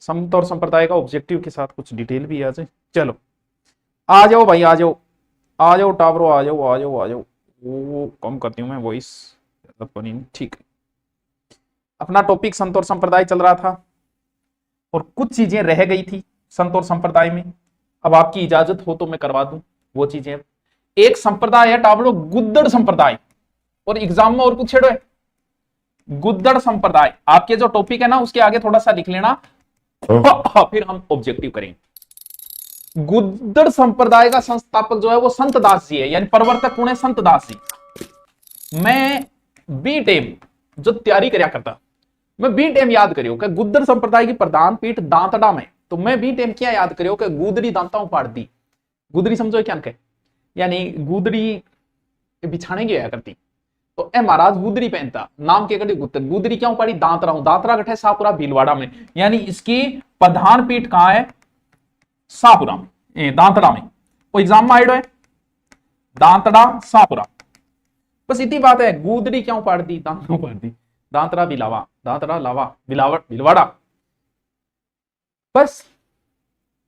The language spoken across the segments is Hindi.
संत और संप्रदाय का ऑब्जेक्टिव के साथ कुछ डिटेल भी आ जाए। चलो आ जाओ भाई, आ जाओ, आ जाओ टावरो, आ जाओ आ जाओ आ जाओ। वो कम करती हूँ मैं वॉइस, ठीक है। अपना टॉपिक संत और संप्रदाय चल रहा था और कुछ चीजें रह गई थी संत और संप्रदाय में। अब आपकी इजाजत हो तो मैं करवा दूं वो चीजें। एक संप्रदाय है टावरो गुद्दड़ संप्रदाय, और एग्जाम में और कुछ छेड़ो है गुद्दड़ संप्रदाय। आपके जो टॉपिक है ना उसके आगे थोड़ा सा लिख लेना, फिर हम ऑब्जेक्टिव करेंगे। गुद्दड़ संप्रदाय का संस्थापक जो है वो संत दास जी है, यानी प्रवर्तक कौन है? संत दास जी। मैं बी टेम जो तैयारी करया करता, मैं बी टेम याद करियो कि गुद्दड़ संप्रदाय की प्रधान पीठ दांतड़ा में, तो मैं बी टेम क्या याद करियो कि गुदड़ी दांताओं पाड़ दी। गुदड़ी समझो क्या कहे, यानी गुदड़ी बिछाने की आया करती, तो ए महाराज गुदरी पहनता, नाम के कड़ी गुदर, गुदरी क्यों पड़ी? दांतरा हूं, दांतरा गठे सापुरा भीलवाड़ा में, यानी इसकी प्रधान पीठ कहां है? सापुरा में, दांतड़ा में। वो एग्जाम में आइडो है दांतड़ा सापुरा, बस इतनी बात है। गुदरी क्यों पाड़ दी? दांतरा पाड़ दी, दांतरा बिलावा, दांतरा लावा बिलावट भीलवाड़ा। बस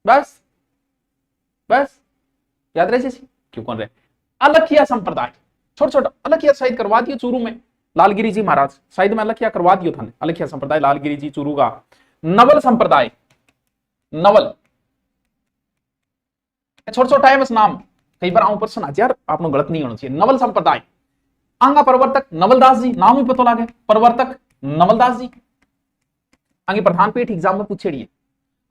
बस बस याद रहे क्यों कौन रहे? अलखिया संप्रदाय, छोटा छोटा अलखिया शायद करवा दियो चूरू में, लालगिरी जी महाराज शायद में अलखिया करवा दियो था, अलखिया संप्रदाय लालगिरी जी चूरू का। नवल संप्रदाय, नवल छोटा छोटा है बस नाम, कई बार आऊं प्रश्न आज यार आपने गलत नहीं होना चाहिए। नवल संप्रदाय, आंगा प्रवर्तक नवलदास जी, नाम ही पता लगे, प्रवर्तक नवलदास जी। आगे प्रधान पीठ एग्जाम में पूछेड़िए।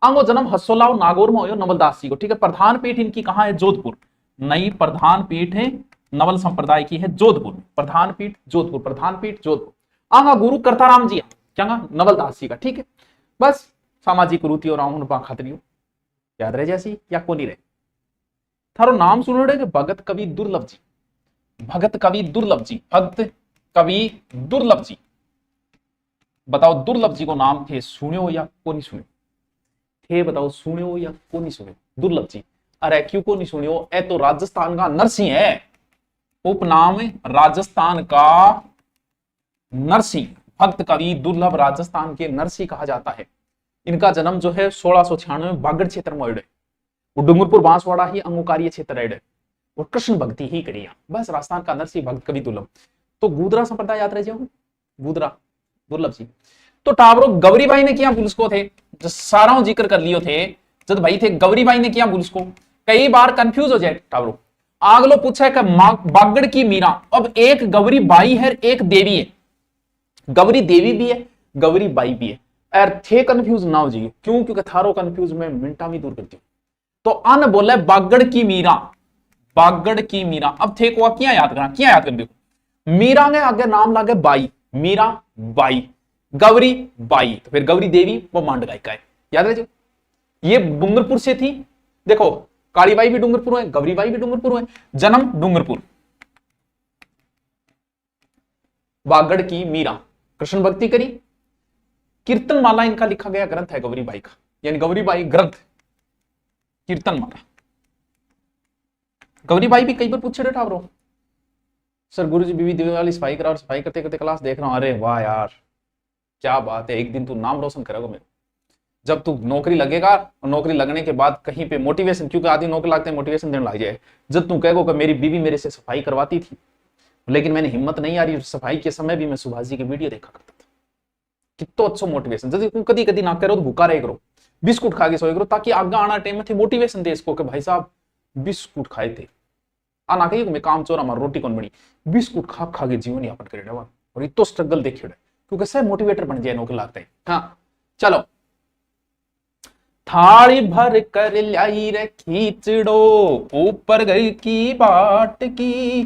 आंगो जन्म हसोलाव नागौर में हो नवलदास जी को, ठीक है। प्रधान पीठ इनकी कहां है? जोधपुर। नई प्रधान पीठ है नवल संप्रदाय की है जोधपुर, प्रधान पीठ जोधपुर, प्रधान पीठ जोधपुर। आंगा गुरु करताराम जी, क्या नवलदास जी का, ठीक है। बस सामाजिक कुरूति और रावण खातरी याद रहे जैसी या को नहीं रहे? थारो नाम सुनो कि भगत कवि दुर्लभ जी, भगत कवि दुर्लभ जी, भगत कवि दुर्लभ जी। बताओ दुर्लभ जी को नाम थे सुने या को नहीं सुने थे? बताओ सुने हो या को नहीं सुने? दुर्लभ जी, अरे क्यों को नहीं सुने हो? ए तो राजस्थान का नरसिंह है, उपनाम राजस्थान का नरसिंह, भक्त कवि दुर्लभ राजस्थान के नरसिंह कहा जाता है। इनका जन्म जो है 1696 बागड़ क्षेत्र में है, वो डूंगरपुर बांसवाड़ा ही अंगोकार्य क्षेत्र है, और कृष्ण भक्ति ही करी। बस राजस्थान का नरसिंह भक्त कवि दुर्लभ। तो गुदरा संप्रदाय याद रह जाओ, गुदरा दुर्लभ जी। तो टावरो गौरी भाई ने क्या पुलिस को थे, जो सारा जिक्र कर लियो थे, जब भाई थे गौरी भाई ने क्या पुलिस को, कई बार कंफ्यूज हो जाए टावरो। आगलो पूछा है कि बागड़ की मीरा, अब एक गौरी बाई है एक देवी है, गौरी देवी भी है गौरी बाई भी है। यार थे कंफ्यूज ना हो जाइए, क्यों? क्योंकि थारो कंफ्यूज में मिनटा में दूर करती हूं। तो अन बोले बागड़ की मीरा, बागड़ की मीरा। अब थे को क्या याद करना, क्या याद कर दो? मीरा ने आगे नाम लागे बाई, मीरा बाई, गौरी बाई, तो फिर गौरी देवी वो मांड गायिका है, याद रहे जो। ये डूंगरपुर से थी, देखो कालीबाई भी डूंगरपुर है, गौरीबाई भी डूंगरपुर है, जन्म डूंगरपुर। बागड़ की मीरा, कृष्ण भक्ति करी, कीर्तन माला इनका लिखा गया ग्रंथ है गौरीबाई का, यानी गौरीबाई ग्रंथ कीर्तन माला। गौरीबाई भी कई बार पूछे रे ठावरो, सर गुरुजी बीवी दिवाली सफाई करा, और सफाई करते करते क्लास देख रहा हूं, अरे वाह यार क्या बात है, एक दिन तू नाम रोशन करेगा मेरे। जब तू नौकरी लगेगा और नौकरी लगने के बाद कहीं पे मोटिवेशन, क्योंकि आदमी नौकरी लगते हैं मोटिवेशन देने लग जाए, जब तू कहेगा कि मेरी बीवी मेरे से सफाई करवाती थी लेकिन मैंने हिम्मत नहीं आ रही, सफाई के समय भी मैं सुभाष जी की वीडियो देखा करता था, कितना अच्छा मोटिवेशन। जब कभी कभी ना करो तो भूखा रहे करो, बिस्कुट खा के सोए करो, ताकि आगे आना टाइम में थे मोटिवेशन दे इसको कि भाई साहब बिस्कुट खाए थे, आना कही मैं काम चोरा हमारा रोटी कौन बनी, बिस्कुट खा खा के जीवन यापन करे, और इतो स्ट्रगल देखिए, क्योंकि सब मोटिवेटर बन जाए नौकरी लगता है। हाँ चलो, थाली भर कर लाई रे खींचड़ो, ऊपर गई की बाट की,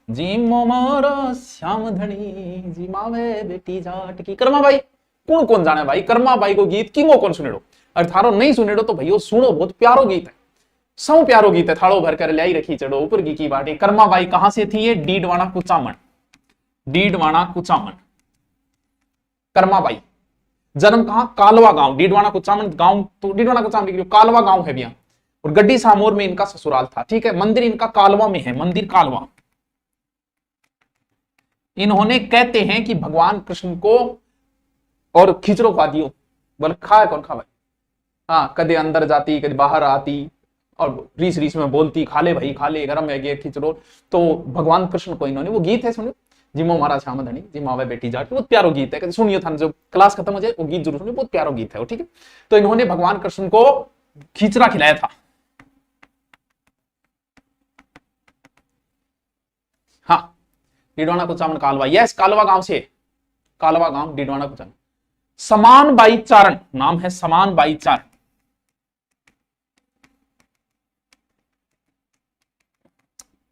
जी मोमारा श्याम धनी, जी मावे बेटी जाट की। कर्मा भाई कौन कौन जाने भाई, कर्मा भाई को गीत किंगो कौन सुनेड़ो, और थारो नहीं सुनेड़ो तो भैया सुनो, बहुत प्यारो गीत है, सौ प्यारो गीत है। थाड़ो भर कर लाई रखी चढ़ो, ऊपर की बाटे। कर्मा बाई कहां से थी? ये डीडवाना कुचामन, डीडवाना कुचामन, कर्मा बाई। जन्म कहां? कालवा गांव, डीडवाना कुचामन गांव, तो डीडवाना कुचामन कालवा गांव है भैया, और गड्डी सामोर में इनका ससुराल था, ठीक है। मंदिर इनका कालवा में है, मंदिर कालवा। इन्होंने कहते हैं कि भगवान कृष्ण को और खिचड़ो खा दियो, बोले खाए कौन खा भाई, हाँ, कदे अंदर जाती कदे बाहर आती और रीस रीस में बोलती, खा ले भाई खा ले, गरम है गे खिचड़ो। तो भगवान कृष्ण को इन्होंने, वो गीत है सुनो, जिमो मारा श्याम धनी जिम आवे बेटी जाट, बहुत प्यारो गीत है, सुनियो था जो क्लास खत्म हो जाए वो गीत जरूर सुनिए, बहुत प्यारो गीत है वो, ठीक है। तो इन्होंने भगवान कृष्ण को खिचड़ा खिलाया था। हाँ, डिडवाना कुचामन कालवा, यस कालवा गांव से, कालवा गांव डिडवाना कुचामन। समान बाई चारण नाम है, समान बाई चारण।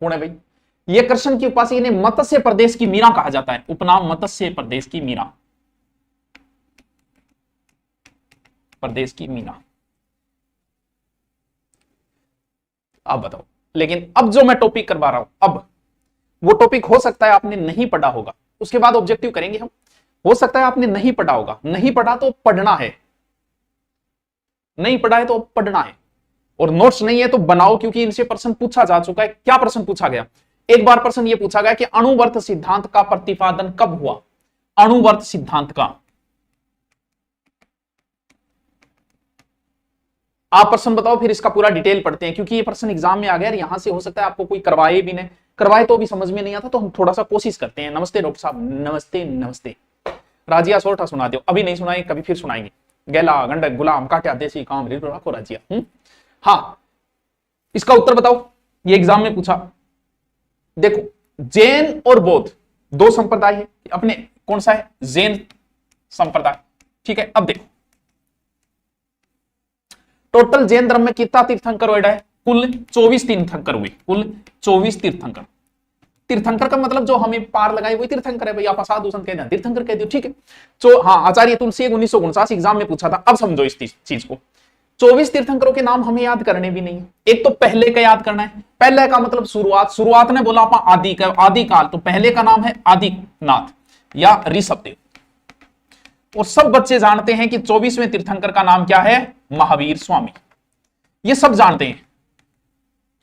कौन है भाई? ये कृष्ण की उपासक, इन्हें मत्स्य प्रदेश की मीरा कहा जाता है, उपनाम मत्स्य प्रदेश की मीरा, प्रदेश की मीरा। अब बताओ, लेकिन अब जो मैं टॉपिक करवा रहा हूं, अब वो टॉपिक हो सकता है आपने नहीं पढ़ा होगा, उसके बाद ऑब्जेक्टिव करेंगे हम। हो सकता है आपने नहीं पढ़ा होगा, नहीं पढ़ा तो पढ़ना है, नहीं पढ़ा है तो पढ़ना है, और नोट्स नहीं है तो बनाओ, क्योंकि इनसे प्रश्न पूछा जा चुका है। क्या प्रश्न पूछा गया? एक बार प्रश्न यह पूछा गया कि अणुवर्त सिद्धांत का प्रतिपादन कब हुआ? अणुवर्त सिद्धांत का आप प्रश्न बताओ, फिर इसका पूरा डिटेल पढ़ते हैं, क्योंकि ये प्रश्न एग्जाम में आ गया, यहां से हो सकता है आपको कोई करवाए भी नहीं, करवाए तो भी समझ में नहीं आता, तो हम थोड़ा सा कोशिश करते हैं। नमस्ते डॉक्टर साहब, नमस्ते नमस्ते। राजिया सोरठा सुना दो, अभी नहीं सुनाए, कभी फिर सुनाएंगे। गैला गंडक गुलाम काट्या देसी काम को राजिया। हाँ, इसका उत्तर बताओ, ये एग्जाम में पूछा। देखो, जैन और बौद्ध दो संप्रदाय है अपने, कौन सा है? जैन संप्रदाय, ठीक है। अब देखो, टोटल जैन धर्म में कितना तीर्थंकर हुए है? कुल 24 तीर्थंकर हुए, कुल 24 तीर्थंकर। तीर्थंकर का मतलब जो हमें पार लगाए वही तीर्थंकर है भाई, आप साधु संत कह दिया तीर्थंकर कह दियो, ठीक है। तो हाँ, आचार्य तुलसी 1949 एग्जाम में पूछा था। अब समझो इस चीज को, 24 तीर्थंकरों के नाम हमें याद करने भी नहीं है। एक तो पहले का याद करना है, पहले का मतलब शुरुआत, शुरुआत ने बोला आप आदि का, आदि काल, तो पहले का नाम है आदिनाथ या ऋषभदेव। और सब बच्चे जानते हैं कि 24वें तीर्थंकर का नाम क्या है? महावीर स्वामी, ये सब जानते हैं।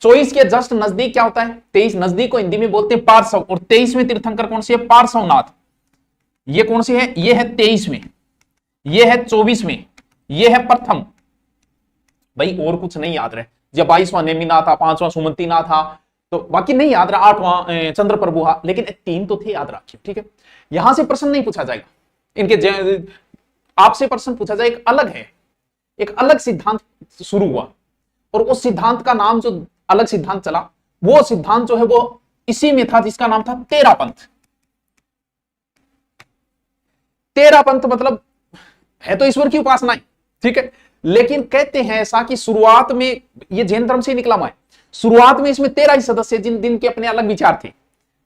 24 के जस्ट नजदीक क्या होता है? 23, नजदीक को हिंदी में बोलते हैं पार्श्व, और 23वें तीर्थंकर कौन सी है? पार्श्वनाथ। ये कौन सी है? ये है 23वें, ये है 24वें, ये है प्रथम। भाई और कुछ नहीं याद रहे, जब 22वां नेमिनाथ था, 5वां सुमंतीनाथ था, तो बाकी नहीं याद रहा, 8वां चंद्र प्रभु, लेकिन 3 तो थे, याद रखिए, ठीक है। यहां से प्रश्न नहीं पूछा जाएगा इनके, आपसे प्रश्न पूछा जाए एक अलग है, एक अलग सिद्धांत शुरू हुआ, और उस सिद्धांत का नाम, जो अलग सिद्धांत चला, वो सिद्धांत जो है वो इसी में था, जिसका नाम था तेरापंथ। तेरापंथ मतलब है तो ईश्वर की उपासना, ठीक है, लेकिन कहते हैं ऐसा कि शुरुआत में ये जैन धर्म से निकला हुआ है, शुरुआत में इसमें 13 ही सदस्य, जिन के अपने अलग विचार थे,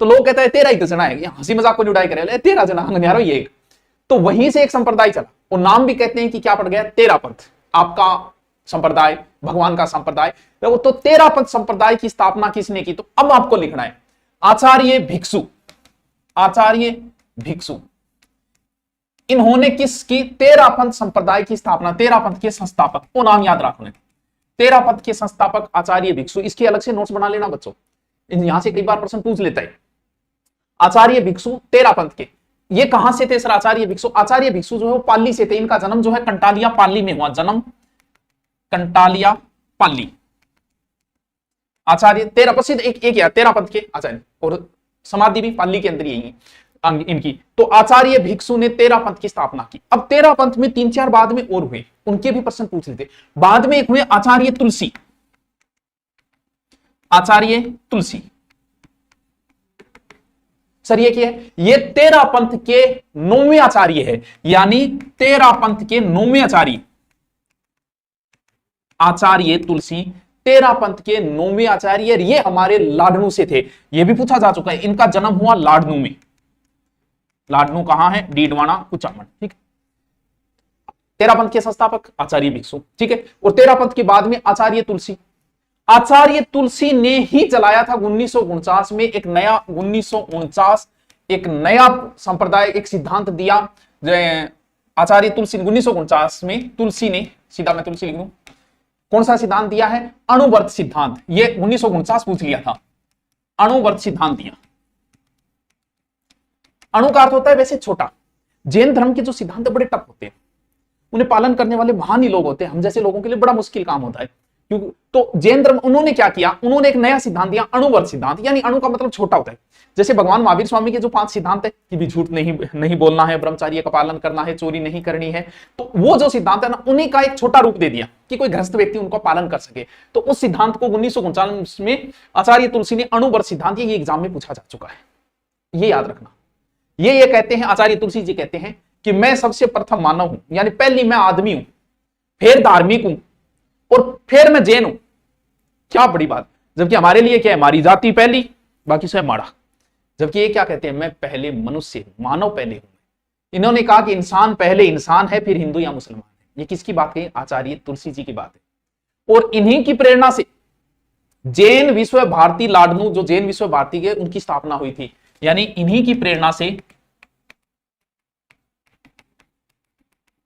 तो लोग कहते हैं 13 ही तो जना है, हंसी मजाक को जुड़ाई करे 13 जना ये एक, तो वहीं से एक संप्रदाय चला, और नाम भी कहते हैं कि क्या पड़ गया? तेरापंथ। आपका संप्रदाय, भगवान का संप्रदाय, तो तेरापंथ संप्रदाय की स्थापना किसने की? तो अब आपको लिखना है आचार्य भिक्षु, आचार्य भिक्षु, इन्होंने किसकी? तेरापंथ संप्रदाय की स्थापना, तेरापंथ के संस्थापक, वो नाम याद रखना, तेरापंथ के संस्थापक आचार्य भिक्षु। इसके अलग से नोट्स बना लेना बच्चों, यहां से कई बार प्रश्न पूछ लेता है। आचार्य भिक्षु तेरापंथ के, ये कहां से थे सर आचार्य भिक्षु? आचार्य भिक्षु जो है वो पाली से थे, इनका जन्म जो है कंटालिया पाली में हुआ, जन्म कंटालिया पाली। आचार्य तेरा प्रसिद्ध एक या तेरापंथ के आचार्य, और समाधि भी पाली के अंदर यही इनकी। तो आचार्य भिक्षु ने तेरापंथ की स्थापना की। अब तेरापंथ में 3-4 बाद में और हुए, उनके भी प्रश्न पूछ लेते। बाद में एक हुए आचार्य तुलसी, आचार्य तुलसी सर, ये क्या है? ये तेरापंथ के 9वें आचार्य है, यानी तेरापंथ के 9वें आचार्य आचार्य तुलसी, तेरापंथ के 9वें आचार्य। ये हमारे लाडनू से थे, ये भी पूछा जा चुका है, इनका जन्म हुआ लाडनू में। लाडनू कहां है? डीडवाना कुचामन, ठीक है। तेरापंथ के संस्थापक आचार्य भिक्षु, ठीक है। और तेरापंथ के बाद में आचार्य तुलसी, आचार्य तुलसी ने ही चलाया था 1949 में एक नया, 1949 एक नया संप्रदाय, एक सिद्धांत दिया आचार्य तुलसी 1949 में। तुलसी ने, सीधा मैं तुलसी लिख दूं, कौन सा सिद्धांत दिया है? अणुवर्त सिद्धांत। ये 1949 पूछ लिया था, अणुवर्त सिद्धांत दिया। अणु का अर्थ होता है वैसे छोटा, जैन धर्म के जो सिद्धांत बड़े टफ होते हैं, उन्हें पालन करने वाले महान ही लोग होते हैं, हम जैसे लोगों के लिए बड़ा मुश्किल काम होता है। क्योंकि तो जैन धर्म उन्होंने क्या किया, उन्होंने एक नया सिद्धांत दिया, अणुवर्त सिद्धांत, यानी अणु का मतलब छोटा होता है। जैसे भगवान महावीर स्वामी के जो 5 सिद्धांत है कि भी झूठ नहीं बोलना है, ब्रह्मचर्य का पालन करना है, चोरी नहीं करनी है, तो वो जो सिद्धांत है ना, उन्हीं का एक छोटा रूप दे दिया कि कोई गृहस्थ व्यक्ति उनको पालन कर सके। तो उस सिद्धांत को 1949 में आचार्य तुलसी ने अणुवर्त सिद्धांत, ये एग्जाम में पूछा जा चुका है, ये याद रखना। ये कहते हैं, आचार्य तुलसी जी कहते हैं कि मैं सबसे प्रथम मानव हूं, यानी पहली मैं आदमी हूं, फिर धार्मिक हूं और फिर मैं जैन हूं। क्या बड़ी बात। जबकि हमारे लिए क्या है, हमारी जाति पहली, बाकी सब माड़ा। जबकि ये क्या कहते हैं, मैं पहले मनुष्य, मानव पहले हूं। इन्होंने कहा कि इंसान पहले इंसान है, फिर हिंदू या मुसलमान है। ये किसकी बात कही, आचार्य तुलसी जी की बात है। और इन्हीं की प्रेरणा से जैन विश्व भारती लाडनू, जो जैन विश्व भारती के, उनकी स्थापना हुई थी। यानी इन्हीं की प्रेरणा से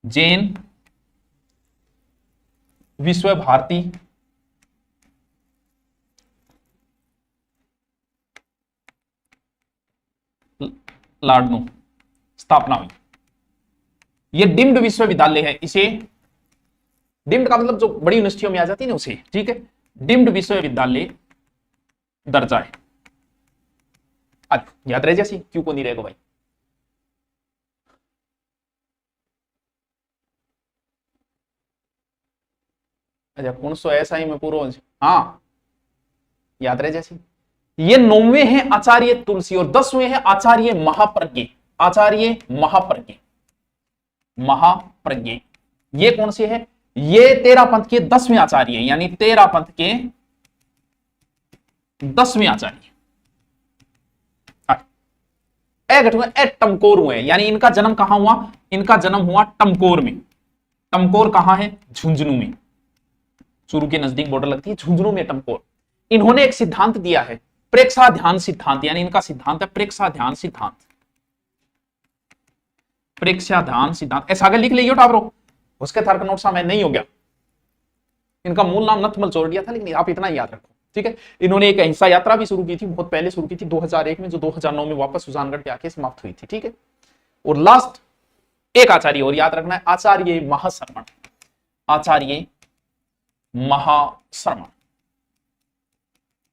जैन विश्व भारती लाडनू स्थापना हुई। ये डिम्ड विश्वविद्यालय है, इसे डिम्ड का मतलब जो बड़ी यूनिवर्सिटियों में आ जाती है ना, उसे, ठीक है, डिम्ड विश्वविद्यालय दर्जा है। आज याद रह जैसी, क्यों को नहीं रहेगा भाई। अच्छा, कौन सो ऐसा ही में पूर्वज, हाँ याद रह जैसी। ये 9वें हैं आचार्य तुलसी और 10वें हैं आचार्य महाप्रज्ञ। आचार्य महाप्रज्ञ, महाप्रज्ञ ये कौन से है, ये 13 पंथ के 10वें आचार्य हैं, यानी 13 पंथ के 10वें आचार्य। टमकोर हुए, यानी इनका जन्म कहां हुआ, इनका जन्म हुआ टमकोर में। टमकोर कहां है, झुंझुनू में, चूरू के नजदीक बॉर्डर लगती है, झुंझुनू में टमकोर। इन्होंने एक सिद्धांत दिया है, प्रेक्षा ध्यान सिद्धांत, यानी इनका सिद्धांत है प्रेक्षा ध्यान सिद्धांत। प्रेक्षा ध्यान सिद्धांत ऐसा आगे लिख लीजिए टाबरो, उसके थर्क नोट में नहीं हो गया। इनका मूल नाम नथमल चौरडिया था, लेकिन आप इतना याद रखो, ठीक है। इन्होंने एक अहिंसा यात्रा भी शुरू की थी, बहुत पहले शुरू की थी 2001 में, जो 2009 में वापस सुजानगढ़ पे आके समाप्त हुई थी, ठीक है। और लास्ट एक आचार्य और याद रखना है, आचार्य महाश्रमण। आचार्य महाश्रमण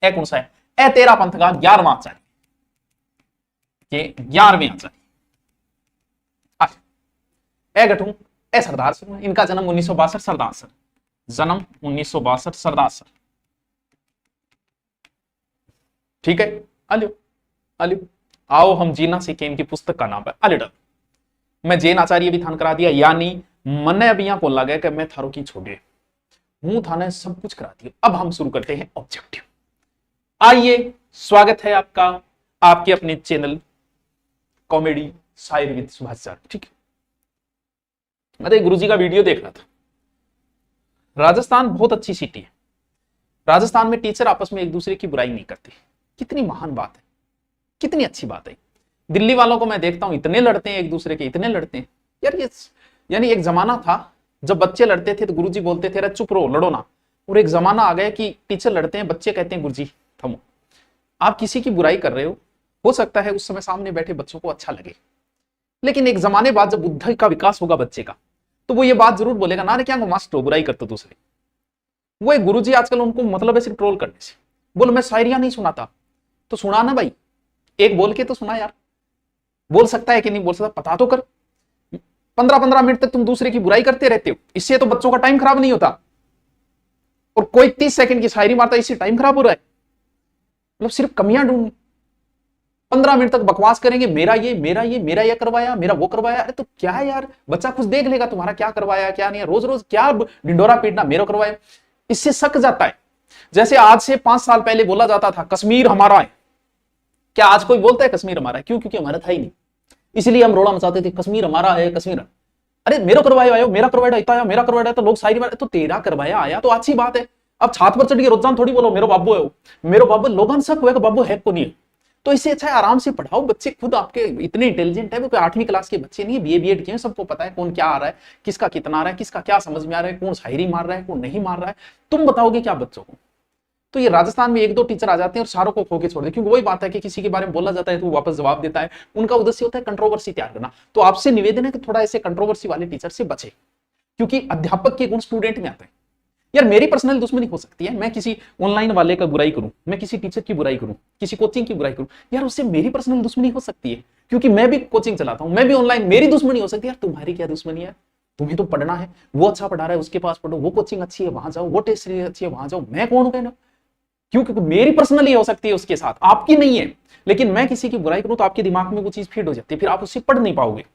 कौन सा है, 13 पंथ का 11वां आचार्य, ये 11वें आचार्य। गठू ए सरदार सर, इनका जन्म 1962 सरदार सर, जन्म 1962 सरदार सर, ठीक है। अलियो अलियो आओ हम जीना सीखे, इनकी पुस्तक का नाम है अलिडल। मैं जैन आचार्य भी थान करा दिया, यानी मने अब यहां को लगे कि मैं थारो की छोड़े हूं, थाने सब कुछ करा दिया। अब हम शुरू करते हैं ऑब्जेक्टिव। आइए, स्वागत है आपका आपके अपने चैनल कॉमेडी शायर विद सुभाष सर, ठीक है। मैं तो गुरुजी का वीडियो देख रहा था। राजस्थान बहुत अच्छी सिटी है, राजस्थान में टीचर आपस में एक दूसरे की बुराई नहीं करते। कितनी महान बात है, कितनी अच्छी बात है। दिल्ली वालों को मैं देखता हूं, इतने लड़ते हैं एक दूसरे के, इतने लड़ते हैं यार। ये यानी एक जमाना था जब बच्चे लड़ते थे तो गुरुजी बोलते थे, अरे चुप रहो, लड़ो ना। और एक जमाना आ गया कि टीचर लड़ते हैं, बच्चे कहते हैं गुरुजी थमो। आप किसी की बुराई कर रहे हो सकता है उस समय सामने बैठे बच्चों को अच्छा लगे, लेकिन एक जमाने बाद जब बुद्धि का विकास होगा बच्चे का, तो वो ये बात जरूर बोलेगा ना, रे क्या मास्टर बुराई करते दूसरे। वो एक गुरुजी आजकल उनको मतलब है सिर्फ ट्रोल करने से। बोल मैं शायरियां नहीं सुनाता, तो सुना ना भाई, एक बोल के तो सुना यार। बोल सकता है कि नहीं बोल सकता पता तो कर। 15-15 मिनट तक तुम दूसरे की बुराई करते रहते हो, इससे तो बच्चों का टाइम खराब नहीं होता। और कोई 30 सेकंड की शायरी मारता है, इससे टाइम खराब हो रहा है। मतलब सिर्फ कमियां ढूंढनी, 15 मिनट तक बकवास करेंगे, मेरा ये करवाया, मेरा वो करवाया। अरे तो क्या है यार, बच्चा कुछ देख लेगा तुम्हारा क्या करवाया क्या नहीं है। रोज रोज क्या ढिंडोरा पीटना, मेरा करवाया, इससे सक जाता है। जैसे आज से 5 साल पहले बोला जाता था कश्मीर हमारा है, क्या आज कोई बोलता है कश्मीर हमारा है? क्यों? क्योंकि हमारा था ही नहीं, इसलिए हम रोड़ा मचाते थे कश्मीर हमारा है, कश्मीर। अरे मेरा करवाया आयो, मेरा करवाया इतना आया, मेरा करवाया, तो लोग शायरी मारे, तो तेरा करवाया आया तो अच्छी बात है। अब छात पर चढ़ के रोजान थोड़ी बोलो मेरो बाबू है, मेरो बाबू, लोगन शक हुआ कि बाबू है को नहीं है। तो इससे अच्छा है आराम से पढ़ाओ। बच्चे खुद आपके इतने इंटेलिजेंट है, वो 8वीं क्लास के बच्चे नहीं, बीए बीएड किए, सबको पता है कौन क्या आ रहा है, किसका कितना आ रहा है, किसका क्या समझ में आ रहा है, कौन शायरी मार रहा है, कौन नहीं मार रहा है। तुम बताओगे क्या बच्चों को? तो ये राजस्थान में 1-2 टीचर आ जाते हैं और सारों को खो के छोड़ दे, क्योंकि वही बात है कि किसी के बारे में बोला जाता है तो वापस जवाब देता है। उनका उद्देश्य होता है कंट्रोवर्सी तैयार करना। तो आपसे निवेदन है कि थोड़ा ऐसे कंट्रोवर्सी वाले टीचर से बचे। क्योंकि अध्यापक के गुण स्टूडेंट में आते हैं। यार मेरी पर्सनल दुश्मनी हो सकती है, मैं किसी ऑनलाइन वाले का बुराई करूं, मैं किसी टीचर की बुराई करूं, किसी कोचिंग की बुराई करूं, यार उससे मेरी पर्सनल दुश्मनी हो सकती है, क्योंकि मैं भी कोचिंग चलाता हूं, मैं भी ऑनलाइन, मेरी दुश्मनी हो सकती है। यार तुम्हारी क्या दुश्मनी है, तुम्हें तो पढ़ना है, वो अच्छा पढ़ा रहा है उसके पास पढ़ो, वो कोचिंग अच्छी है वहां जाओ, वो टेस्ट अच्छी है वहां जाओ, मैं कौन हूं कहना? क्यों? क्योंकि मेरी पर्सनली हो सकती है उसके साथ, आपकी नहीं है। लेकिन मैं किसी की बुराई करूं तो आपके दिमाग में वो चीज फीड हो जाती है, फिर आप उससे पढ़ नहीं पाओगे।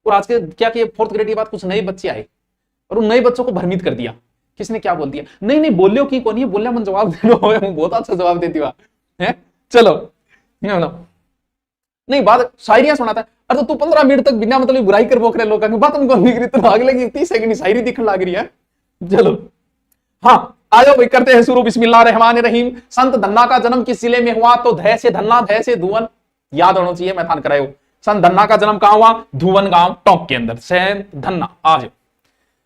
और आज के क्या किया, फोर्थ ग्रेड के बाद कुछ नए बच्चे आए और उन नए बच्चों को भ्रमित कर दिया। किसने क्या बोल दिया, नहीं नहीं बोलियो की कौन है, बोलिया मन जवाब दे लो, बहुत अच्छा जवाब देती हुआ है, चलो नहीं बात शायरियां सुनाता है। अरे तो तू 15 मिनट तक बिना मतलब बुराई कर बोक रहे लोग बात हमको नहीं तो आग लगी 30 सेकंड शायरी दिखने लग रही है। चलो हाँ आ जाओ भाई, करते हैं शुरू। बिस्मिल्लाहिर्रहमानिर्रहीम। संत धन्ना का जन्म किस जिले में हुआ? तो धै से धन्ना, धै से धुवन, याद होना चाहिए, मैथान कराए हो। संत धन्ना का जन्म कहां हुआ? धुवन गांव टोंक के अंदर। संत धन्ना। आ जाओ।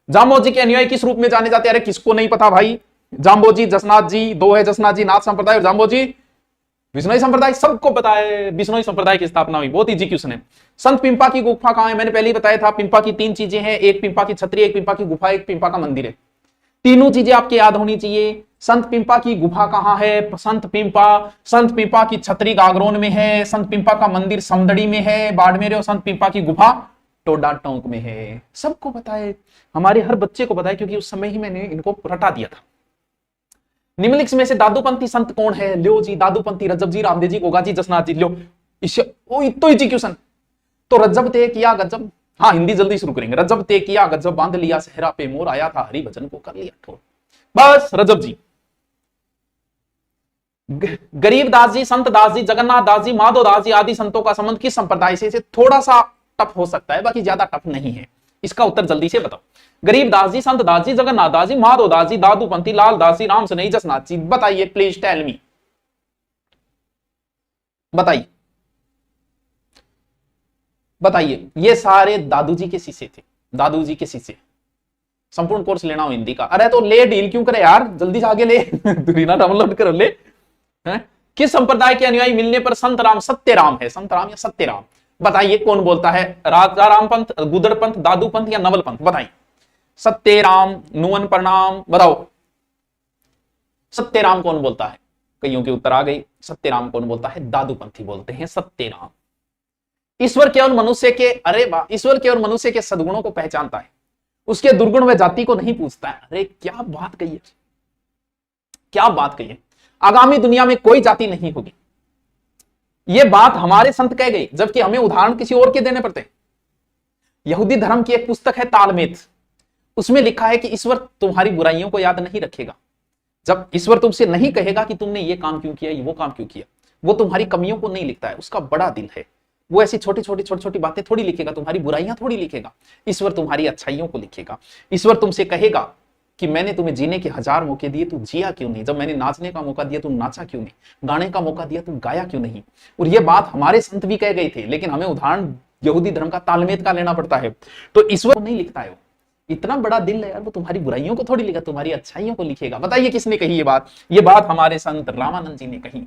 जाम्बोजी के अनुयायी किस रूप में जाने जाते हैं? अरे किसको नहीं पता भाई, जाम्बोजी जसनाथ जी, दो है जसनाथ जी नाथ संप्रदाय और जाम्बोजी बिश्नोई संप्रदाय, सबको पता है बिश्नोई संप्रदाय की स्थापना हुई, बहुत इजी क्वेश्चन है। संत पिंपा की गुफा कहां है? मैंने पहले ही बताया था, पिंपा की 3 चीजें हैं, एक पिंपा की छतरी, एक पिंपा की गुफा, एक पिंपा का मंदिर है। तीनों चीजें आपके याद होनी चाहिए। संत पिंपा की गुफा कहां है? संत पिंपा की छतरी गागरोन में है, संत पिंपा का मंदिर समदड़ी में है बाड़मेर, और संत पिंपा की गुफा टोडा टोंक में है। सबको पता है, हमारे हर बच्चे को पता है, क्योंकि उस समय ही मैंने इनको रटा दिया था। निम्नलिखित में से दादूपंथी संत कौन है? लो जी, दादूपंथी रज्जब जी, रामदेव जी, गोगा जी, जसनाथ जी। लो तो इजी क्वेश्चन। तो रज्जब ते किया गजब, हाँ हिंदी जल्दी शुरू करेंगे। रज्जब ते किया गजब, बांध लिया सहरा पे मोर, आया था हरि भजन को कर लिया ठोर। बस रज्जब जी। गरीब दास जी, संत दास जी, जगन्नाथ दास जी, माधव दास जी आदि संतों का संबंध किस संप्रदाय से? थोड़ा सा टफ हो सकता है, बाकी ज्यादा टफ नहीं है। इसका उत्तर जल्दी से बताओ। गरीब दास जी, संत दास जी, जगन्नाथ दास जी, माधव दास जी, दादूपंथी, लाल दास जी, राम सनेही, जसनाथ जी। बताइए प्लीज टेल मी, बताइए बताइए। ये सारे दादू जी के शिष्य थे, दादू जी के शिष्य। संपूर्ण कोर्स लेना हो हिंदी का। अरे तो ले डील क्यों करे यार, जल्दी से आगे ले दुरीना डाउनलोड करो ले। किस संप्रदाय के अनुयायी मिलने पर संत राम सत्य राम है? संत राम या सत्य राम? बताइए कौन बोलता है? राजा राम पंथ, गुदड़ पंथ, दादू पंथ या नवल पंथ? बताइए। सत्य राम, नुवन प्रणाम, बताओ सत्य राम कौन बोलता है? कईयों के उत्तर आ गई। सत्य राम कौन बोलता है? दादू पंथी बोलते हैं सत्य राम। ईश्वर केवल मनुष्य के, अरे वाह, ईश्वर केवल मनुष्य के सद्गुणों को पहचानता है, उसके दुर्गुण व जाति को नहीं पूछता है। अरे क्या बात कही है, क्या बात कही है। आगामी दुनिया में कोई जाति नहीं होगी, यह बात हमारे संत कह गई, जबकि हमें उदाहरण किसी और के देने पड़ते। यहूदी धर्म की एक पुस्तक है तालमेत, उसमें लिखा है कि ईश्वर तुम्हारी बुराइयों को याद नहीं रखेगा। जब ईश्वर तुमसे नहीं कहेगा कि तुमने ये काम क्यों किया, वो काम क्यों किया, वो तुम्हारी कमियों को नहीं लिखता है, उसका बड़ा दिल है। वो ऐसी छोटी छोटी बातें थोड़ी लिखेगा, तुम्हारी बुराइयां थोड़ी लिखेगा। ईश्वर तुम्हारी अच्छाइयों को लिखेगा। ईश्वर तुमसे कहेगा कि मैंने तुम्हें जीने के 1000 मौके दिए, तू जिया क्यों नहीं? जब मैंने नाचने का मौका दिया, तू नाचा क्यों नहीं? गाने का मौका दिया, तू गाया क्यों नहीं? और ये बात हमारे संत भी कह गए थे, लेकिन हमें उदाहरण यहूदी धर्म का तालमेत का लेना पड़ता है। तो ईश्वर नहीं लिखता है, इतना बड़ा दिल है यार, वो तुम्हारी बुराइयों को थोड़ी लिखा, तुम्हारी अच्छाइयों को लिखेगा। बताइए किसने कही ये बात? ये बात हमारे संत रामानंद जी ने कही।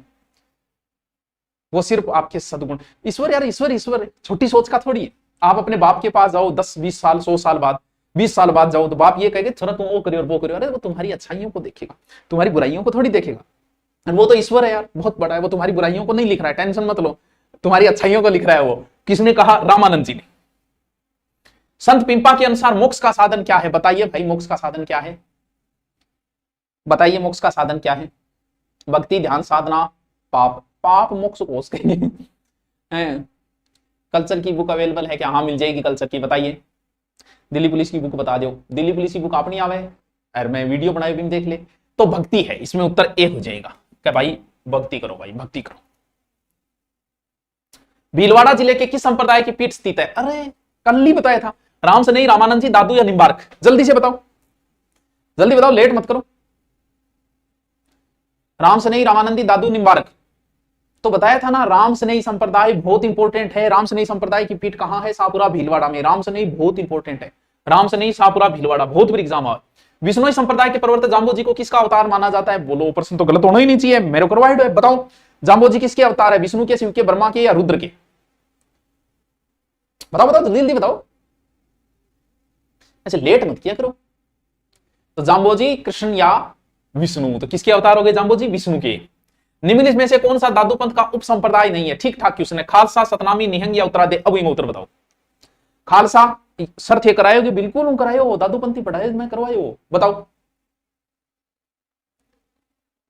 वो सिर्फ आपके सद्गुण, ईश्वर यार ईश्वर ईश्वर छोटी सोच का थोड़ी है। आप अपने बाप के पास जाओ 10 20 साल 100 साल बाद 20 साल बाद जाओ, तो बाप ये कहेगा छोरा तुम वो करियो और वो करियो। अरे वो तुम्हारी अच्छाइयों को देखेगा, तुम्हारी बुराइयों को थोड़ी देखेगा। और वो तो ईश्वर है यार, बहुत बड़ा है, वो तुम्हारी बुराइयों को नहीं लिख रहा है, टेंशन मत लो, तुम्हारी अच्छाइयों को लिख रहा है। वो किसने कहा? रामानंद जी ने। संत पिंपा के अनुसार मोक्ष का साधन क्या है? बताइए भाई, मोक्ष का साधन क्या है? बताइए मोक्ष का साधन क्या है? भक्ति, ध्यान, साधना, पाप। पाप मोक्ष को कहेंगे। कल्चर की बुक अवेलेबल है क्या? हाँ मिल जाएगी कल्चर की। बताइए दिल्ली पुलिस की बुक बता दो। दिल्ली पुलिस की बुक अपनी आवे, अरे मैं वीडियो बनाई भी देख ले। तो भक्ति है, इसमें उत्तर ए हो जाएगा। क्या भाई? भक्ति करो भाई, भक्ति करो। भीलवाड़ा जिले के किस संप्रदाय की पीठ स्थित है? अरे कल ही बताया था, राम सनेही, रामानंद जी, दादू या निम्बार्क? जल्दी से बताओ, जल्दी बताओ, लेट मत करो। राम सनेही, रामानंदी, दादू, निम्बार्क? तो बताया था ना, राम सनेही संप्रदाय बहुत इंपॉर्टेंट है। राम सनेही संप्रदाय की पीठ कहां है? शाहपुरा भीलवाड़ा में। राम सनेही बहुत इंपॉर्टेंट है। राम सनेही, शाहपुरा भीलवाड़ा, बहुत बड़ी एग्जाम है। विष्णोई संप्रदाय के प्रवर्तक जाम्बोजी को किसका अवतार माना जाता है? बोलो, प्रश्न तो गलत होना ही नहीं चाहिए, मेरे को करवाइड है। बताओ जाम्बोजी किसके अवतार है? विष्णु के, शिव के, ब्रह्मा के या रुद्र के? बताओ बताओ, जल्दी जल्दी बताओ। अच्छा लेट मत किया करो। तो जाम्बोजी कृष्ण या विष्णु, तो किसके अवतार हो गए जाम्बोजी? विष्णु के। निम्नलिखित में से कौन सा दादू पंथ का उप संप्रदाय नहीं है? ठीक ठाक क्वेश्चन है। खालसा, सतनामी, निहंग या उत्तरादे? अब इनका उत्तर बताओ। खालसा सर थे करायोगे? बिल्कुल करायो, दादू पंथी पढ़ाए मैं करवायो। बताओ।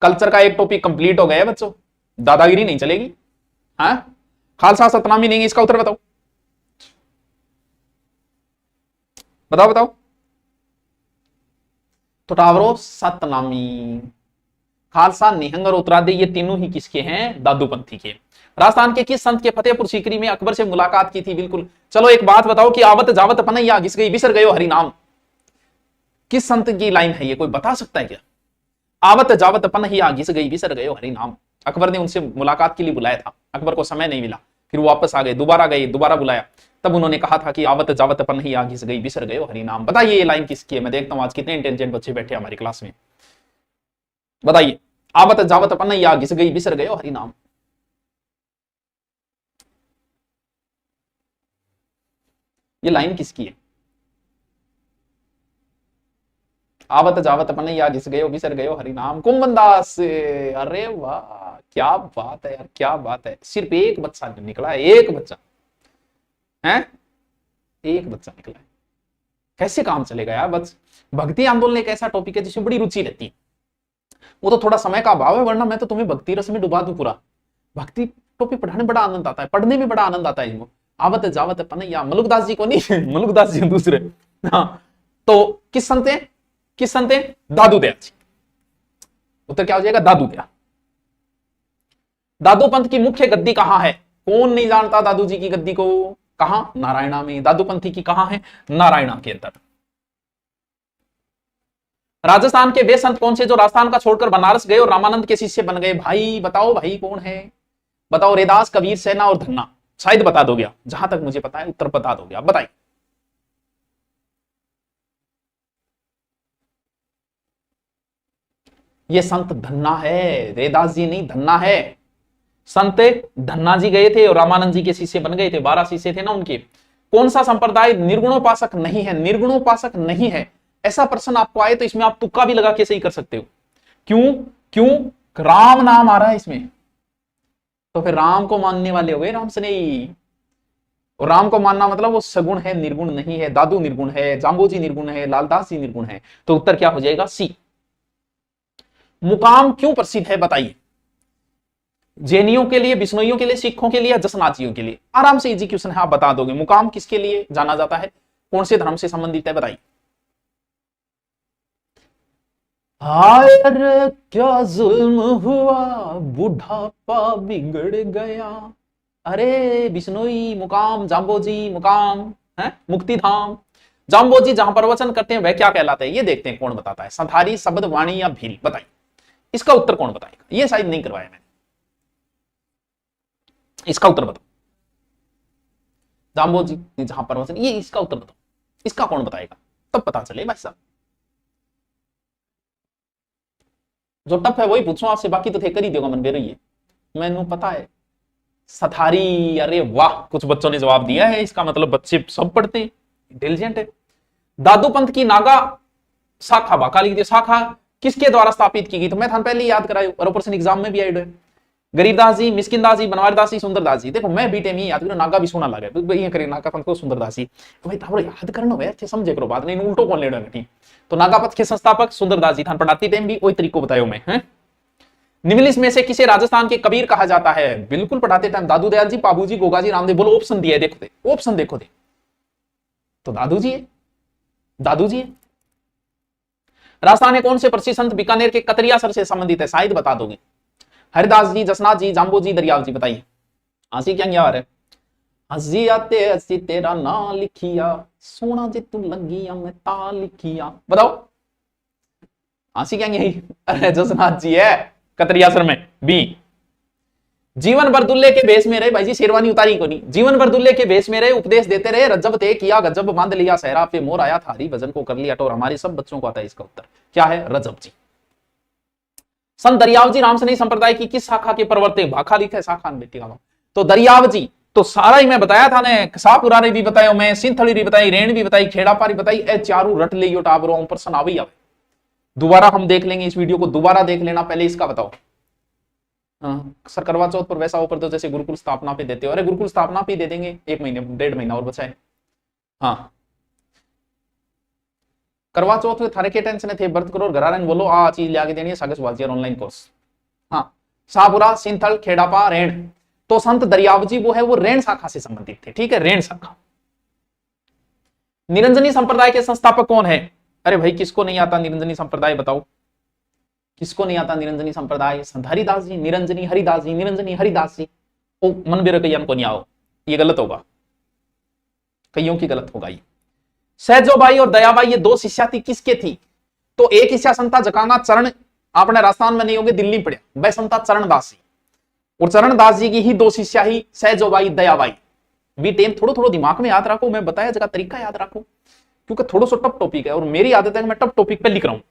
कल्चर का एक टॉपिक कंप्लीट हो गया है बच्चों, दादागिरी नहीं चलेगी। हाँ, खालसा सतनामी नहीं, इसका उत्तर बताओ। बताओ बताओ। तो टावरो सतनामी। खालसा, निहंग और उत्तरादे ये तीनों ही किसके हैं? दादू पंथी के। राजस्थान के किस संत के फतेहपुर सीकरी में अकबर से मुलाकात की थी? बिल्कुल। चलो एक बात बताओ कि आवत जावत पनैया घिस गई बिसर गयो हरि नाम, किस संत की लाइन है ये? कोई बता सकता है क्या? आवत जावत पनैया घिस गई बिसर गयो हरि नाम। अकबर ने उनसे मुलाकात के लिए बुलाया था, अकबर को समय नहीं मिला, फिर वो वापस आ गए, दोबारा गए, दोबारा बुलाया, तब उन्होंने कहा था कि आवत जावत पनैया घिस गई बिसर गयो हरि नाम। बताइए ये लाइन किसकी है? मैं देखता हूं आज कितने इंटेलिजेंट बच्चे बैठे हमारी क्लास में। बताइए, आवत जावत पनैया घिस गई बिसर गयो हरि नाम, ये लाइन किसकी है? आवत जावत पनैया घिस गयो बिसर गयो हरि नाम, कुंभनदास। अरे वाह, क्या बात है यार, क्या बात है। सिर्फ एक बच्चा निकला है, एक बच्चा है, एक बच्चा निकला है। कैसे काम चलेगा यार? बस भक्ति आंदोलन एक ऐसा टॉपिक है जिसमें बड़ी रुचि रहती है। वो तो थोड़ा समय का अभाव है, वरना मैं तो तुम्हें भक्ति रस में डुबा दूं पूरा। भक्ति टॉपिक पढ़ाने में बड़ा आनंद आता है, पढ़ने में बड़ा आनंद आता है इसमें। आवत जावत पनैया, मलुकदास जी को नहीं मलुकदास जी दूसरे। हाँ, तो किस संत है? किस संत है? दादू दया जी। उत्तर क्या हो जाएगा? दादू दया। दादू पंथ की मुख्य गद्दी कहां है? कौन नहीं जानता दादू जी की गद्दी को? कहां? नारायणा में। दादू पंथी की कहां है? नारायणा के अंदर। राजस्थान के वे संत कौन से जो राजस्थान का छोड़कर बनारस गए और रामानंद के शिष्य बन गए? भाई बताओ, भाई कौन है? बताओ। रेदास, कबीर, सेना और धन्ना। शायद बता दोगे, जहां तक मुझे पता है उत्तर बता दोगे आप। बताइए। ये संत धन्ना है, रेदास जी नहीं, धन्ना है। संत धन्ना जी गए थे और रामानंद जी के शिष्य बन गए थे, 12 शिष्य थे ना उनके। कौन सा संप्रदाय निर्गुणोपासक नहीं है? निर्गुणोपासक नहीं है, ऐसा प्रश्न आपको आए तो इसमें आप तुक्का भी लगा के सही कर सकते हो। क्यों? क्यों? राम नाम आ रहा है इसमें, तो फिर राम को मानने वाले हो गए राम से नहीं। और राम को मानना मतलब वो सगुण है, निर्गुण नहीं है। दादू निर्गुण है, जाम्बोजी निर्गुण है, लालदास जी निर्गुण है। तो उत्तर क्या हो जाएगा? सी। मुकाम क्यों प्रसिद्ध है? बताइए। जैनियों के लिए, बिश्नोइयों के लिए, सिखों के लिए या जसनाचियों के लिए? आराम से इजी क्वेश्चन है, आप बता दोगे। मुकाम किसके लिए जाना जाता है? कौन से धर्म से संबंधित है? बताइए। हाय रे क्या जुल्म हुआ, बुढ़ापा बिगड़ गया। अरे बिश्नोई मुकाम, जाम्बोजी मुकाम है, मुक्ति धाम। जाम्बोजी जहां प्रवचन करते हैं वह क्या कहलाते हैं? ये देखते हैं कौन बताता है। संथारी, शब्द, वाणी या भील? बताइए, इसका उत्तर कौन बताएगा? ये शायद नहीं करवाया मैंने, इसका उत्तर बताओ। जाम्बोजी ने जहां प्रवचन, ये इसका उत्तर बताओ, इसका कौन बताएगा? तब पता चले भाई साहब। जो टफ है वही पूछूं आपसे, बाकी तो थे कर ही दोगे मन बेरो, ये मैनू पता है। सथारी, अरे वाह, कुछ बच्चों ने जवाब दिया है, इसका मतलब बच्चे सब पढ़ते हैं, इंटेलिजेंट है। दादू पंथ की नागा शाखा, बाका लिख दिया, शाखा किसके द्वारा स्थापित की गई? तो मैं थान पहले ही याद कराया और ऑपरेशन एग्जाम में भी आइड है। गरीबदास जी, मिस्किनदास जी, बनवारीदास जी, सुंदरदास जी। देखो मैं बीटे में याद करो, नागा भी सोना लगे ये करे नागा पंथ को सुंदरदास जी। तो भाई तावड़ो याद करना है, अच्छे समझे करो बात, नहीं उल्टो कौन लेना ठीक। तो नागा पंथ के संस्थापक सुंदरदास जी, थान पढ़ाती टाइम भी वही तरीको बतायो मैं है। निम्नलिखित में से किसे राजस्थान के कबीर कहा जाता है? बिल्कुल पढ़ाते टाइम दादू दयाल जी, बाबू जी, गोगा जी, रामदेव। बोलो ऑप्शन दिया है, देखो दे ऑप्शन, देखो दे। तो दादू जी है, दादू जी है। राजस्थान में कौन से प्रसिद्ध संत बीकानेर के कतरिया सर से संबंधित है? शायद बता दोगे। हरिदास जी, जसनाथ जी, जाम्बो जी, दरियाव जी। बताइए। हंसी क्या यार है? हंसी आते हंसी तेरा ना लिखिया, सोना जी तू लगिया मैं ता लिखिया। बताओ हंसी क्या यही? अरे जसनाथ जी है कतरिया सर में, बी। जीवन भर दुल्ले के भेष में रहे, भाई जी शेरवानी उतारी को नहीं, जीवन भर दुल्ले के भेष में रहे, उपदेश देते रहे, रज्जब ते किया गजब, बांध लिया सहरा पे मोर आया, थारी भजन को कर लिया टोर। हमारे सब बच्चों को आता है इसका उत्तर क्या है? रजब जी। संत दरियाव जी रामसनेही संप्रदाय की किस शाखा के प्रवर्तक? भाखा लिखा है शाखा बेटी का। तो दरियाव जी तो सारा ही मैं बताया था ने, शाहपुरा री भी बतायो मैं, सिंथड़ी री बताई, रेण भी बताई, खेड़ापारी बताई, ए चारों रट लियो टाबरो प्रश्न आवे आवे। दोबारा हम देख लेंगे इस वीडियो को, दोबारा देख लेना, पहले इसका बताओ। सर करवा चौथ पर वैसा ऑफर तो जैसे गुरुकुल स्थापना पे देते हो। अरे गुरुकुल स्थापना पे दे देंगे, 1 महीने 1.5 महीना और बचा है। हाँ करवा चौथ में थारे के टेंशन थे, व्रत करो और घर बोलो आ चीज ले आके देनी है, सागस वाजियर ऑनलाइन कोर्स। हाँ शाहपुरा, सिंथल, खेड़ापा, रेण, तो संत दरियावजी वो है, वो रेण शाखा से संबंधित थे, ठीक है, रेण शाखा। निरंजनी संप्रदाय के संस्थापक कौन है? अरे भाई किसको नहीं आता निरंजनी संप्रदाय, बताओ किसको नहीं आता निरंजनी संप्रदाय? संत हरिदास जी, निरंजनी हरिदास जी, निरंजनी हरिदास जी। ओ मन बेरो कईयान को नहीं आओ, ये गलत होगा, कईयों की गलत होगा ये। सहजोबाई और दयाबाई ये 2 शिष्या थी, किसके थी? तो एक शिष्या संता जकांगा चरण, आपने राजस्थान में नहीं होंगे, दिल्ली पढ़िया, वह संता चरणदास जी, और चरणदास जी की ही 2 शिष्या ही सहजोबाई, दयाबाई। B10 थोड़ा थोड़ा दिमाग में याद रखो, मैं बताया जगह तरीका याद रखो, क्योंकि थोड़ा सा टफ टॉपिक है और मेरी आदत है कि मैं टफ टॉपिक पे लिख रहा हूं।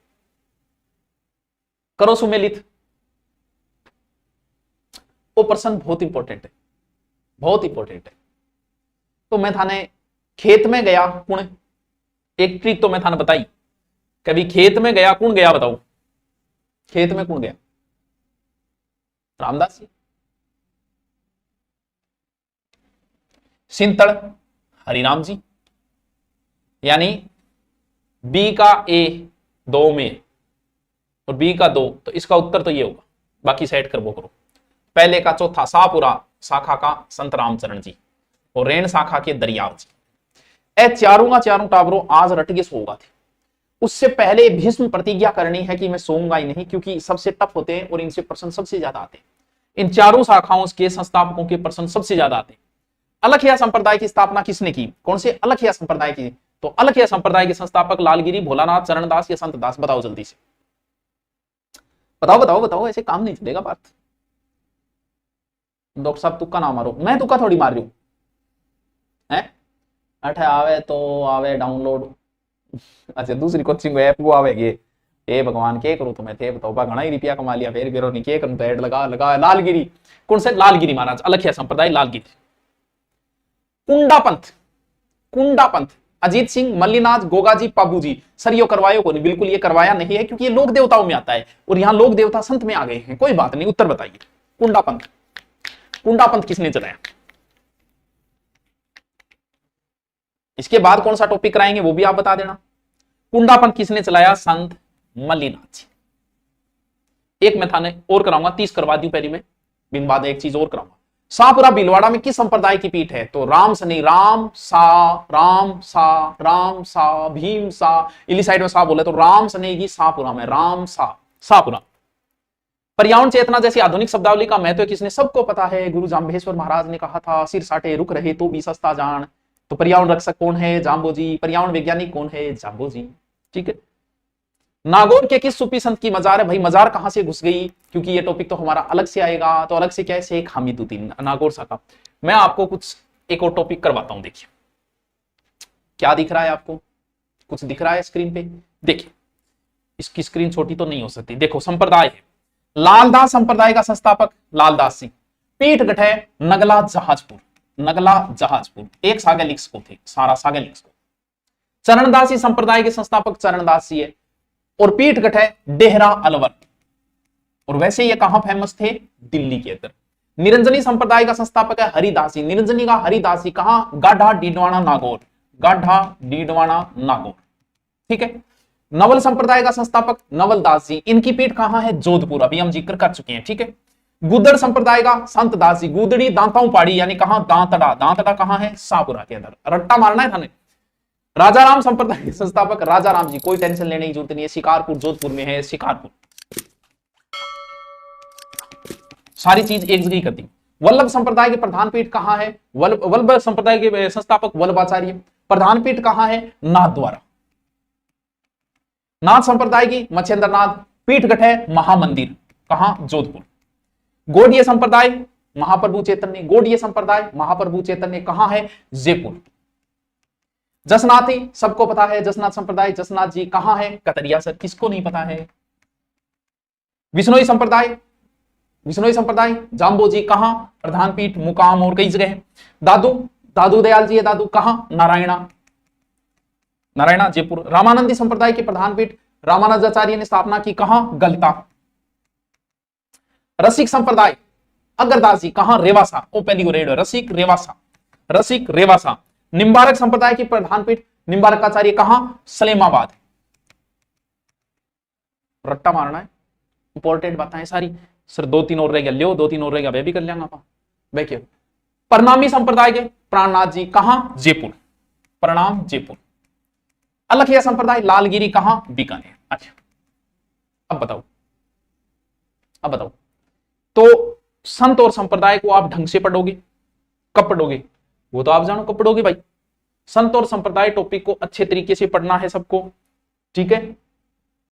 करो सुमेलित, वो प्रश्न बहुत इंपॉर्टेंट है, बहुत इंपॉर्टेंट है। तो मैं थाने खेत में गया कौन, एक ट्रिक तो मैं थाने बताई, कभी खेत में गया कौन गया, बताओ खेत में कौन गया? रामदास जी। सिंतड़ हरिराम जी, यानी बी का ए 2 में और बी का 2, तो इसका उत्तर तो ये होगा, बाकी सेट कर वो करो। पहले का चौथा शाहपुरा शाखा का संत रामचरण जी और रेण शाखा के दरियाव जी। ए चारों का चारों टाबरों आज रट के सोगा थे। उससे पहले भीष्म प्रतिज्ञा करनी है कि मैं सोऊंगा ही नहीं, क्योंकि सबसे टफ होते हैं और इनसे प्रश्न सबसे ज्यादा आते हैं। इन चारों शाखाओं के संस्थापकों के प्रश्न सबसे ज्यादा आते हैं। अलखिया संप्रदाय की स्थापना किसने की? कौन से अलखिया संप्रदाय की? तो अलखिया संप्रदाय के संस्थापक लालगिरी, भोलानाथ, चरणदास या संत दास? बताओ जल्दी से, बताओ बताओ बताओ, ऐसे काम नहीं चलेगा बात। डॉक्टर साहब तुक्का ना मारो, मैं तुक्का थोड़ी मार रही हूं है। अठे आवे तो आवे डाउनलोड, अच्छा दूसरी कोचिंग ऐप वो आवेगी। ए भगवान के करूं तो मैं थे बताओ, घना ही रुपया कमा लिया, फिर बेरो नहीं के करूं तो ऐड लगा लगा। लालगिरी, कौन से? लालगिरी महाराज, अलखिया संप्रदाय, लालगिरी। कुंडा पंथ, कुंडा पंथ, अजीत सिंह, मल्लीनाथ, गोगाजी, पाबूजी। सर ये करवायो को नहीं, बिल्कुल ये करवाया नहीं है, क्योंकि ये लोक देवताओं में आता है और यहाँ लोक देवता संत में आ गए हैं। कोई बात नहीं, उत्तर बताइए। कुंडा पंथ, कुंडा पंथ किसने चलाया? इसके बाद कौन सा टॉपिक कराएंगे वो भी आप बता देना। कुंडा पंथ किसने चलाया? संत मल्लीनाथ जी। एक मैं थाने और कराऊंगा, 30 करवा दी पहले में, बिन बाद एक चीज और कराऊंगा। शाहपुरा भीलवाड़ा में किस संप्रदाय की पीठ है? तो राम सनी, राम सा, राम सा, राम सा, भीम सा, इली साइड में सा बोले तो राम सनेगी शाहपुरा में, राम सा, शाहपुरा। पर्यावरण चेतना जैसी आधुनिक शब्दावली का महत्व किसने? सबको पता है, गुरु जाम्बेश्वर महाराज ने कहा था, सिर साटे रुक रहे तो भी सस्ता जान। तो पर्यावरण रक्षक कौन है? जाम्बोजी। पर्यावरण वैज्ञानिक कौन है? जाम्बोजी, ठीक है। नागौर के किस सूफी संत की मजार है? भाई मजार कहां से घुस गई, क्योंकि ये टॉपिक तो हमारा अलग से आएगा, तो अलग से क्या है, शेख हामिदुद्दीन नागौर शाखा। मैं आपको कुछ एक और टॉपिक करवाता हूं, देखिए क्या दिख रहा है आपको, कुछ दिख रहा है स्क्रीन पे, देखिए इसकी स्क्रीन छोटी तो नहीं हो सकती। देखो संप्रदाय है, लालदास संप्रदाय का संस्थापक लालदास सिंह। पीठ गठ है नगला जहाजपुर, नगला जहाजपुर, एक सागलिक्स को थे, सारा सागलिक्स को। चरणदासी संप्रदाय के संस्थापक चरणदास जी है और पीठ गठ है डेहरा अलवर, और वैसे ये कहां फेमस थे? दिल्ली के अंदर। निरंजनी संप्रदाय का संस्थापक है हरिदासी, निरंजनी का हरिदासी कहां? गाढ़ा डीडवाना नागौर, गाढ़ा डीडवाना नागौर, ठीक है। नवल संप्रदाय का संस्थापक नवलदास जी, इनकी पीठ कहां है? जोधपुर, अभी हम जिक्र कर चुके हैं, ठीक है। गुदड़ संप्रदाय का संत दास जी, गुदड़ी दांताऊ पाड़ी, यानी कहां? दांतड़ा, दांतड़ा कहां है? शाहपुरा के अंदर, रट्टा मारना है थाने। राजा राम संप्रदाय के संस्थापक राजा राम जी, कोई टेंशन लेने की जरूरत नहीं है, शिकारपुर जोधपुर में है, शिकारपुर। सारी चीज एक जगह कर दी। वल्लभ संप्रदाय के प्रधान पीठ कहां है? वल्लभ संप्रदाय के संस्थापक वल्लभाचार्य। प्रधान पीठ कहां है? नाथद्वारा। नाथ संप्रदाय की मच्छेंद्रनाथ, पीठ गठ है महामंदिर, कहां? जोधपुर। गौड़ीय संप्रदाय महाप्रभु चैतन्य, गौड़ीय संप्रदाय महाप्रभु चैतन्य कहां है? जयपुर। जसनाथी सबको पता है, जसनाथ संप्रदाय, जसनाथ जी कहां है? कतरिया। सर किसको नहीं पता है? विष्णोई संप्रदाय विश्नोई संप्रदाय जाम्बोजी कहां, प्रधान पीठ मुकाम और कई जगह है। दादू दादू दयाल जी है, दादू कहां, नारायणा, नारायणा जयपुर। रामानंदी संप्रदाय के प्रधान पीठ रामानुजाचार्य ने स्थापना की कहां, गलता। रसिक संप्रदाय अगरदास जी कहां, रेवासा, ओपन रेड, रसिक रेवासा, रसिक रेवासा। निम्बारक संप्रदाय की प्रधान पीठ निम्बारकाचार्य कहां, सलेमाबाद। रट्टा मारना है, इंपॉर्टेंट बातें हैं सारी। सर 2-3 और रह गया, लियो 2-3 और रह गया, वे भी कर लेंगे आप। देखिए प्रणामी संप्रदाय के प्राणनाथ जी कहां, जयपुर, प्रणाम जयपुर। अलखिया संप्रदाय लालगिरी कहां, बीकानेर। अच्छा अब बताओ, अब बताओ तो संत और संप्रदाय को आप ढंग से पढ़ोगे, कब पढ़ोगे वो तो आप जानो कब पढ़ोगे भाई। संत और संप्रदाय टॉपिक को अच्छे तरीके से पढ़ना है सबको, ठीक है।